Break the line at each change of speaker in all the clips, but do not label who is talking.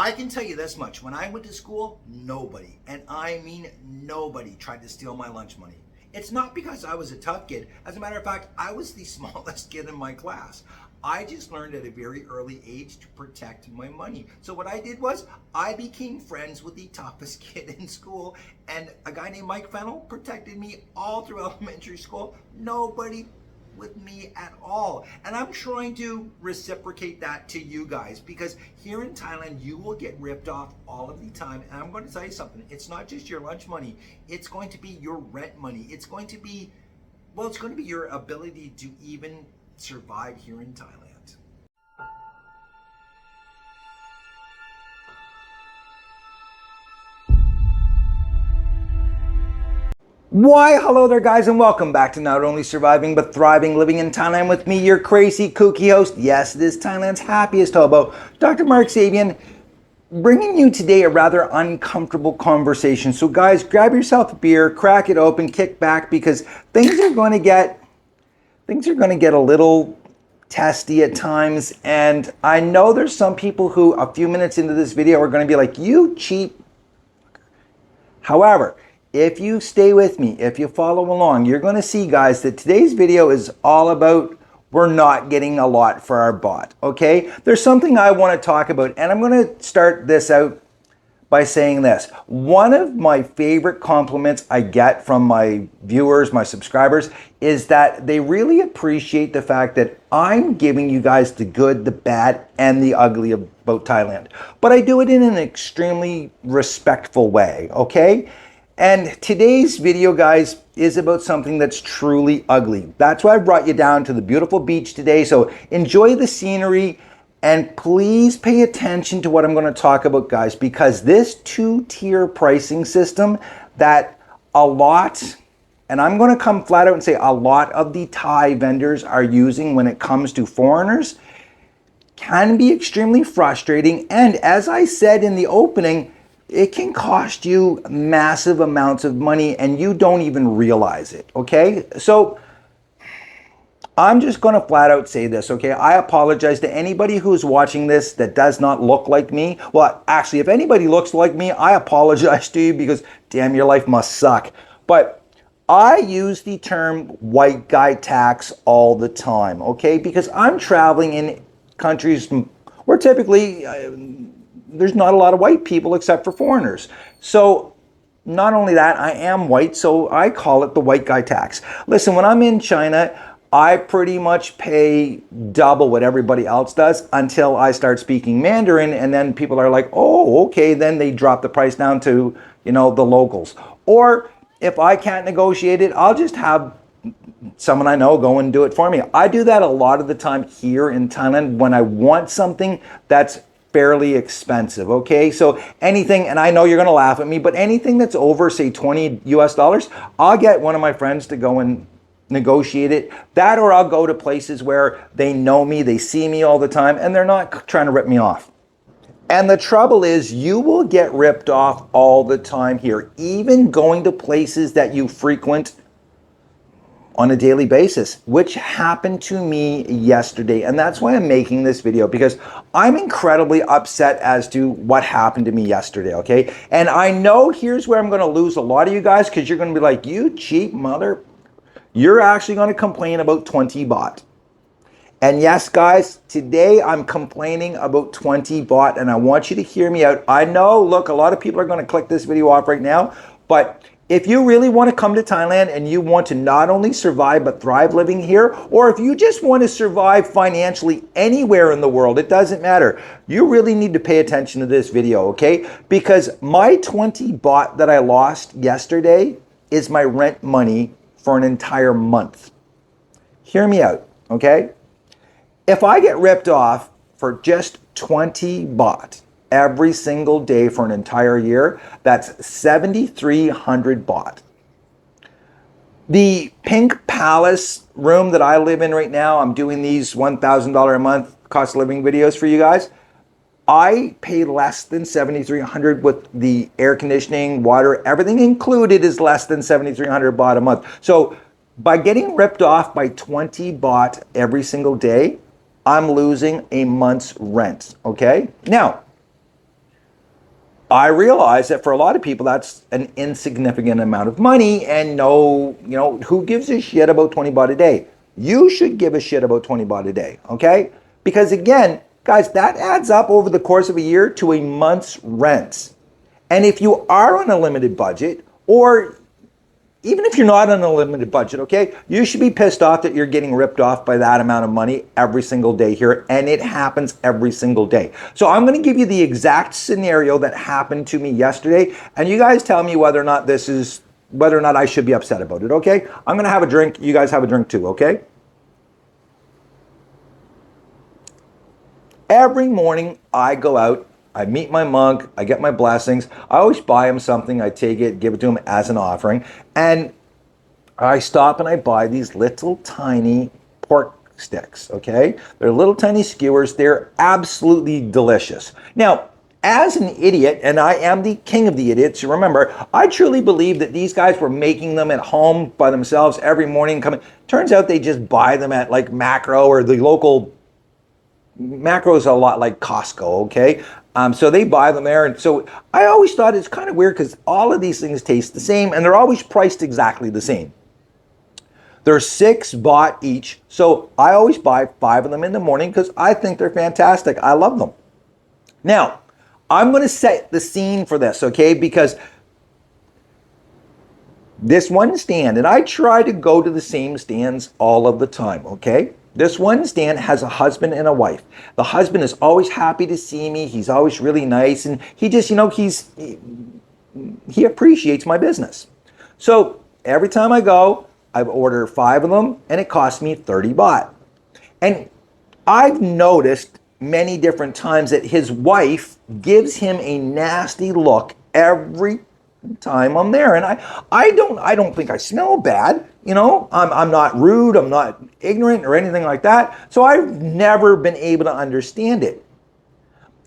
I can tell you this much. When I went to school, nobody, and I mean nobody, tried to steal my lunch money. It's not because I was a tough kid. As a matter of fact, I was the smallest kid in my class. I just learned at a very early age to protect my money. So what I did was I became friends with the toughest kid in school, and a guy named Mike Fennell protected me all through elementary school. Nobody with me at all. And I'm trying to reciprocate that to you guys, because here in Thailand you will get ripped off all of the time. And I'm going to tell you something, it's not just your lunch money, it's going to be your rent money, it's going to be, well, it's going to be your ability to even survive here in Thailand. Why, hello there guys, and welcome back to not only surviving but thriving living in Thailand with me, your crazy kooky host. Yes, it is Thailand's happiest hobo, Dr. Mark Sabean, bringing you today a rather uncomfortable conversation. So guys, grab yourself a beer, crack it open, kick back, because things are going to get a little testy at times. And I know there's some people who a few minutes into this video are going to be like, you cheap. However, if you stay with me, if you follow along, you're going to see, guys, that today's video is all about we're not getting a lot for our baht, okay? There's something I want to talk about, and I'm going to start this out by saying this. One of my favorite compliments I get from my viewers, my subscribers, is that they really appreciate the fact that I'm giving you guys the good, the bad, and the ugly about Thailand. But I do it in an extremely respectful way, okay? And today's video, guys, is about something that's truly ugly. That's why I brought you down to the beautiful beach today. So enjoy the scenery and please pay attention to what I'm going to talk about, guys, because this two-tier pricing system that a lot, and I'm going to come flat out and say a lot of the Thai vendors are using when it comes to foreigners, can be extremely frustrating. And as I said in the opening, it can cost you massive amounts of money and you don't even realize it, okay? So I'm just going to flat out say this, okay? I apologize to anybody who's watching this that does not look like me. Well, actually, if anybody looks like me, I apologize to you because damn, your life must suck. But I use the term white guy tax all the time, okay? Because I'm traveling in countries where typically there's not a lot of white people except for foreigners. So not only that, I am white, so I call it the white guy tax. Listen, when I'm in China, I pretty much pay double what everybody else does until I start speaking Mandarin, and then people are like, oh, okay, then they drop the price down to, you know, the locals. Or if I can't negotiate it, I'll just have someone I know go and do it for me. I do that a lot of the time here in Thailand when I want something that's fairly expensive, okay? So anything, and I know you're gonna laugh at me, but anything that's over, say, $20 US, I'll get one of my friends to go and negotiate it. That, or I'll go to places where they know me, they see me all the time, and they're not trying to rip me off. And the trouble is, you will get ripped off all the time here, even going to places that you frequent on a daily basis, which happened to me yesterday. And that's why I'm making this video, because I'm incredibly upset as to what happened to me yesterday, okay? And I know here's where I'm gonna lose a lot of you guys, because you're gonna be like, you cheap mother, you're actually gonna complain about 20 baht. And yes, guys, today I'm complaining about 20 baht, and I want you to hear me out. I know, look, a lot of people are gonna click this video off right now, but if you really want to come to Thailand and you want to not only survive but thrive living here, or if you just want to survive financially anywhere in the world, it doesn't matter. You really need to pay attention to this video, okay? Because my 20 baht that I lost yesterday is my rent money for an entire month. Hear me out, okay? If I get ripped off for just 20 baht, every single day for an entire year, that's 7,300 baht. The Pink Palace room that I live in right now, I'm doing these $1,000 a month cost of living videos for you guys. I pay less than 7,300 with the air conditioning, water, everything included is less than 7,300 baht a month. So by getting ripped off by 20 baht every single day, I'm losing a month's rent, okay? Now, I realize that for a lot of people, that's an insignificant amount of money, and no, who gives a shit about 20 baht a day? You should give a shit about 20 baht a day, okay? Because again, guys, that adds up over the course of a year to a month's rent. And if you are on a limited budget, or even if you're not on a limited budget, okay, you should be pissed off that you're getting ripped off by that amount of money every single day here, and it happens every single day. So I'm going to give you the exact scenario that happened to me yesterday, and you guys tell me whether or not I should be upset about it, okay? I'm going to have a drink. You guys have a drink too, okay? Every morning I go out, I meet my monk, I get my blessings. I always buy him something, I take it, give it to him as an offering. And I stop and I buy these little tiny pork sticks, okay? They're little tiny skewers. They're absolutely delicious. Now, as an idiot, and I am the king of the idiots, remember, I truly believe that these guys were making them at home by themselves every morning. Turns out they just buy them at like Macro, or the local Macro is a lot like Costco, okay? So they buy them there. And so I always thought it's kind of weird because all of these things taste the same and they're always priced exactly the same. They're 6 baht each. So I always buy 5 of them in the morning because I think they're fantastic. I love them. Now, I'm going to set the scene for this, okay? Because this one stand, and I try to go to the same stands all of the time, okay? This one stand has a husband and a wife. The husband is always happy to see me. He's always really nice. And he just, he appreciates my business. So every time I go, I order 5 of them and it costs me 30 baht. And I've noticed many different times that his wife gives him a nasty look every time I'm there. And I don't think I smell bad. I'm not rude, I'm not ignorant or anything like that. So I've never been able to understand it.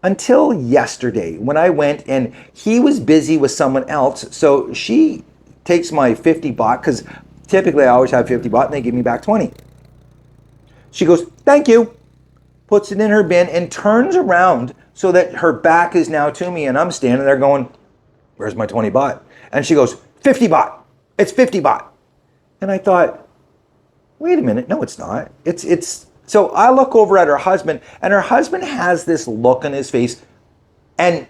Until yesterday when I went and he was busy with someone else. So she takes my 50 baht, because typically I always have 50 baht and they give me back 20. She goes, "Thank you," puts it in her bin and turns around so that her back is now to me, and I'm standing there going, "Where's my 20 baht?" And she goes, "50 baht. It's 50 baht." And I thought, wait a minute, no, it's not. It's so I look over at her husband, and her husband has this look on his face. And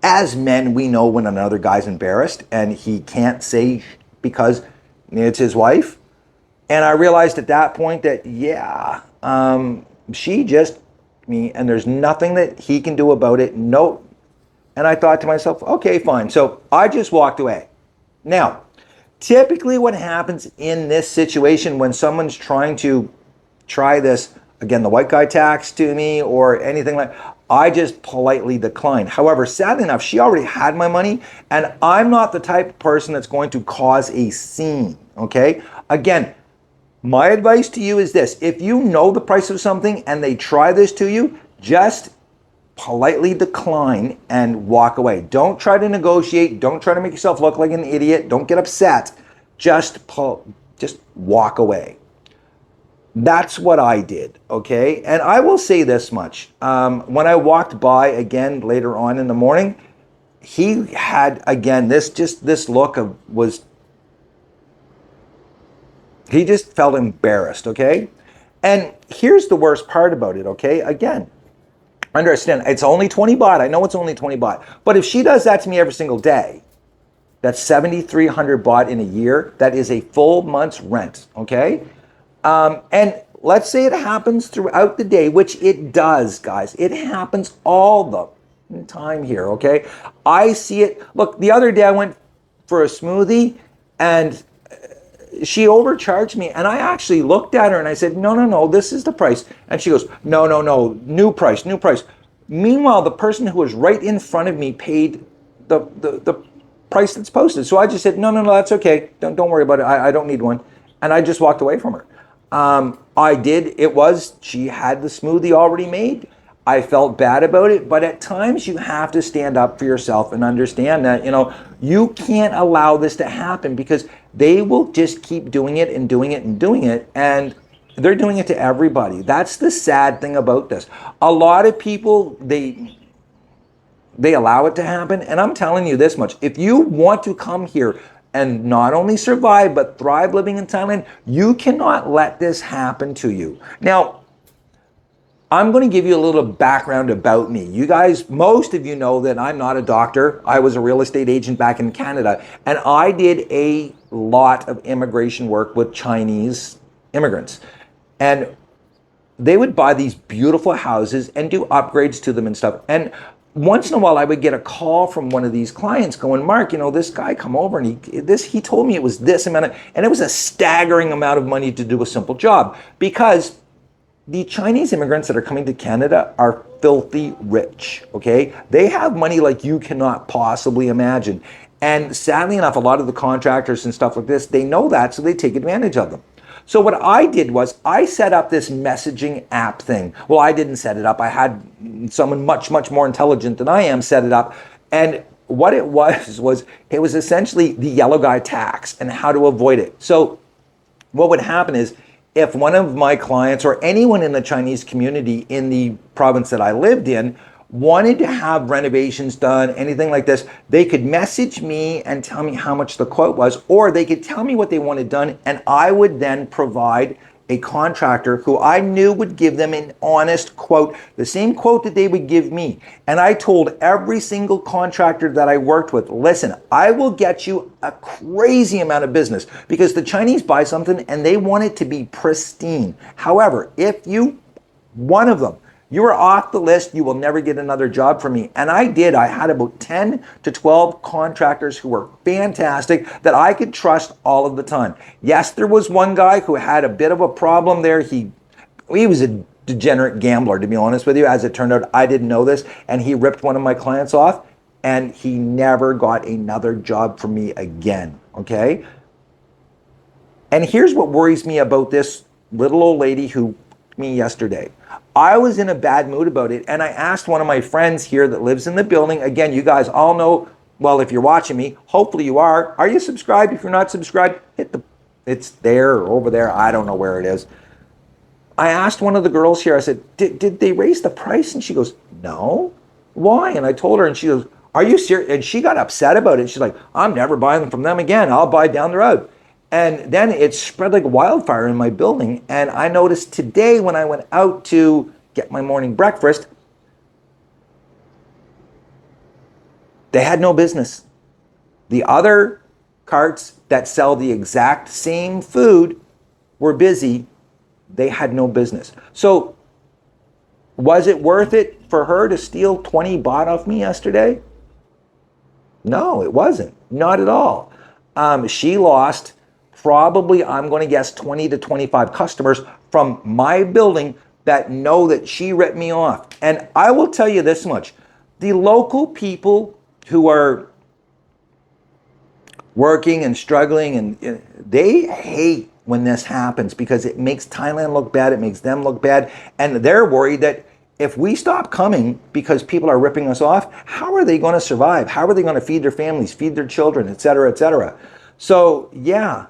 as men, we know when another guy's embarrassed and he can't say because it's his wife. And I realized at that point that, she just me, and there's nothing that he can do about it. No. And I thought to myself, okay, fine. So I just walked away. Now, typically what happens in this situation when someone's trying to try this, again, the white guy tax to me or anything like, I just politely decline. However, sadly enough, she already had my money, and I'm not the type of person that's going to cause a scene, okay? Again, my advice to you is this: if you know the price of something and they try this to you, just politely decline and walk away. Don't try to negotiate. Don't try to make yourself look like an idiot. Don't get upset. Just walk away. That's what I did, okay? And I will say this much. When I walked by again later on in the morning, he had, again, this look of he just felt embarrassed, okay? And here's the worst part about it, okay? Again, understand, it's only 20 baht. I know it's only 20 baht. But if she does that to me every single day, that's 7,300 baht in a year. That is a full month's rent, okay? And let's say it happens throughout the day, which it does, guys. It happens all the time here, okay? I see it. Look, the other day I went for a smoothie and she overcharged me, and I actually looked at her and I said, no, this is the price. And she goes, no, new price. Meanwhile, the person who was right in front of me paid the price that's posted. So I just said, no, that's okay. Don't worry about it. I don't need one. And I just walked away from her. She had the smoothie already made. I felt bad about it, but at times you have to stand up for yourself and understand that, you can't allow this to happen, because they will just keep doing it and doing it and doing it, and they're doing it to everybody. That's the sad thing about this. A lot of people, they allow it to happen. And I'm telling you this much, if you want to come here and not only survive, but thrive living in Thailand, you cannot let this happen to you. Now, I'm going to give you a little background about me. You guys, most of you know that I'm not a doctor. I was a real estate agent back in Canada, and I did a lot of immigration work with Chinese immigrants. And they would buy these beautiful houses and do upgrades to them and stuff. And once in a while, I would get a call from one of these clients going, Mark, you know, this guy come over and he told me it was this amount of, and it was a staggering amount of money to do a simple job, because the Chinese immigrants that are coming to Canada are filthy rich, okay? They have money like you cannot possibly imagine. And sadly enough, a lot of the contractors and stuff like this, they know that, so they take advantage of them. So what I did was I set up this messaging app thing. Well, I didn't set it up. I had someone much, much more intelligent than I am set it up. And what it was essentially the yellow guy tax and how to avoid it. So what would happen is, if one of my clients or anyone in the Chinese community in the province that I lived in wanted to have renovations done, anything like this, they could message me and tell me how much the quote was, or they could tell me what they wanted done, and I would then provide a contractor who I knew would give them an honest quote, the same quote that they would give me. And I told every single contractor that I worked with, listen, I will get you a crazy amount of business, because the Chinese buy something and they want it to be pristine. However, if one of them, you are off the list, you will never get another job from me. And I did. I had about 10 to 12 contractors who were fantastic that I could trust all of the time. Yes, there was one guy who had a bit of a problem there. He was a degenerate gambler, to be honest with you. As it turned out, I didn't know this, and he ripped one of my clients off, and he never got another job from me again, okay? And here's what worries me about this little old lady who me yesterday. I was in a bad mood about it, and I asked one of my friends here that lives in the building. Again, you guys all know, well, if you're watching me, hopefully you are. Are you subscribed? If you're not subscribed, it's there or over there. I don't know where it is. I asked one of the girls here, I said, did they raise the price? And she goes, no. Why? And I told her, and she goes, are you serious? And she got upset about it. She's like, I'm never buying from them again. I'll buy down the road. And then it spread like wildfire in my building. And I noticed today when I went out to get my morning breakfast, they had no business. The other carts that sell the exact same food were busy. They had no business. So was it worth it for her to steal 20 baht off me yesterday? No, it wasn't. Not at all. She lost probably, I'm going to guess, 20 to 25 customers from my building that know that she ripped me off. And I will tell you this much. The local people who are working and struggling, and they hate when this happens, because it makes Thailand look bad, it makes them look bad, and they're worried that if we stop coming because people are ripping us off, how are they going to survive? How are they going to feed their families, feed their children, et cetera, et cetera? So yeah,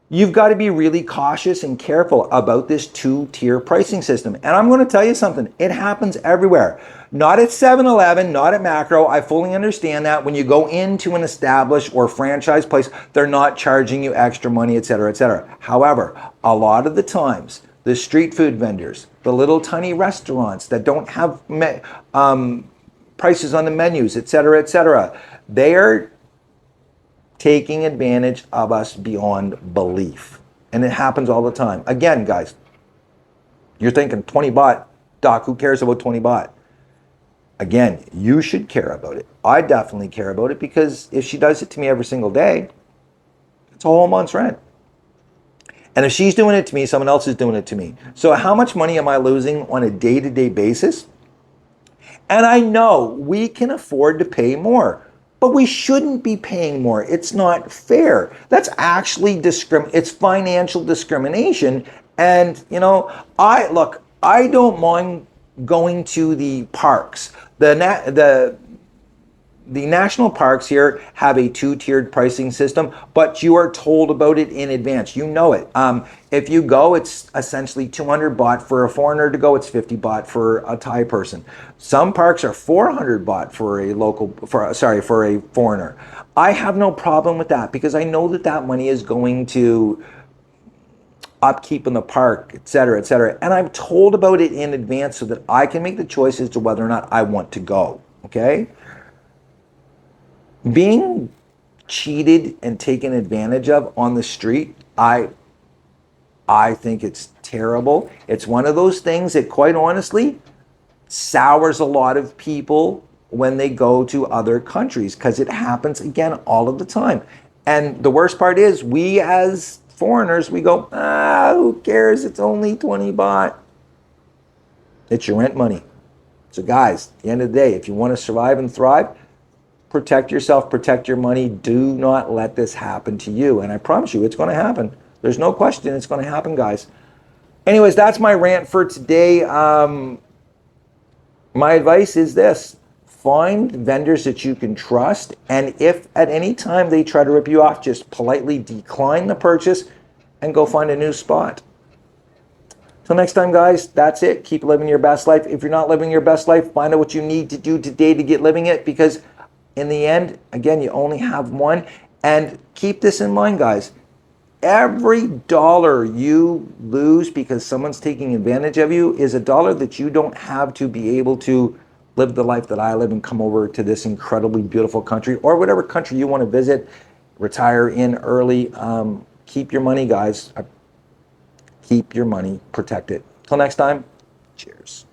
you've got to be really cautious and careful about this two-tier pricing system. And I'm going to tell you something, it happens everywhere. Not at 7-Eleven, not at Macro. I fully understand that. When you go into an established or franchise place, they're not charging you extra money, et cetera, et cetera. However, a lot of the times, the street food vendors, the little tiny restaurants that don't have prices on the menus, et cetera, they are taking advantage of us beyond belief. And it happens all the time. Again, guys, you're thinking 20 baht, Doc, who cares about 20 baht? Again, you should care about it. I definitely care about it, because if she does it to me every single day, it's a whole month's rent. And if she's doing it to me, someone else is doing it to me. So how much money am I losing on a day-to-day basis? And I know we can afford to pay more, but we shouldn't be paying more. It's not fair. That's actually it's financial discrimination. And you know, I don't mind going to the parks. The the national parks here have a two-tiered pricing system, but you are told about it in advance. You know it. If you go, it's essentially 200 baht for a foreigner to go. It's 50 baht for a Thai person. Some parks are 400 baht for a for a foreigner. I have no problem with that because I know that that money is going to upkeep in the park, et cetera, et cetera. And I'm told about it in advance so that I can make the choice as to whether or not I want to go. Okay? Being cheated and taken advantage of on the street, I think it's terrible. It's one of those things that quite honestly sours a lot of people when they go to other countries because it happens again all of the time. And the worst part is we as foreigners, we go, who cares? It's only 20 baht. It's your rent money. So guys, at the end of the day, if you want to survive and thrive, protect yourself, protect your money. Do not let this happen to you. And I promise you, it's going to happen. There's no question it's going to happen, guys. Anyways, that's my rant for today. My advice is this. Find vendors that you can trust. And if at any time they try to rip you off, just politely decline the purchase and go find a new spot. Till next time, guys, that's it. Keep living your best life. If you're not living your best life, find out what you need to do today to get living it, because in the end, again, you only have one. And keep this in mind, guys. Every dollar you lose because someone's taking advantage of you is a dollar that you don't have to be able to live the life that I live and come over to this incredibly beautiful country or whatever country you want to visit, retire in early. Keep your money, guys. Keep your money, protect it. Till next time, cheers.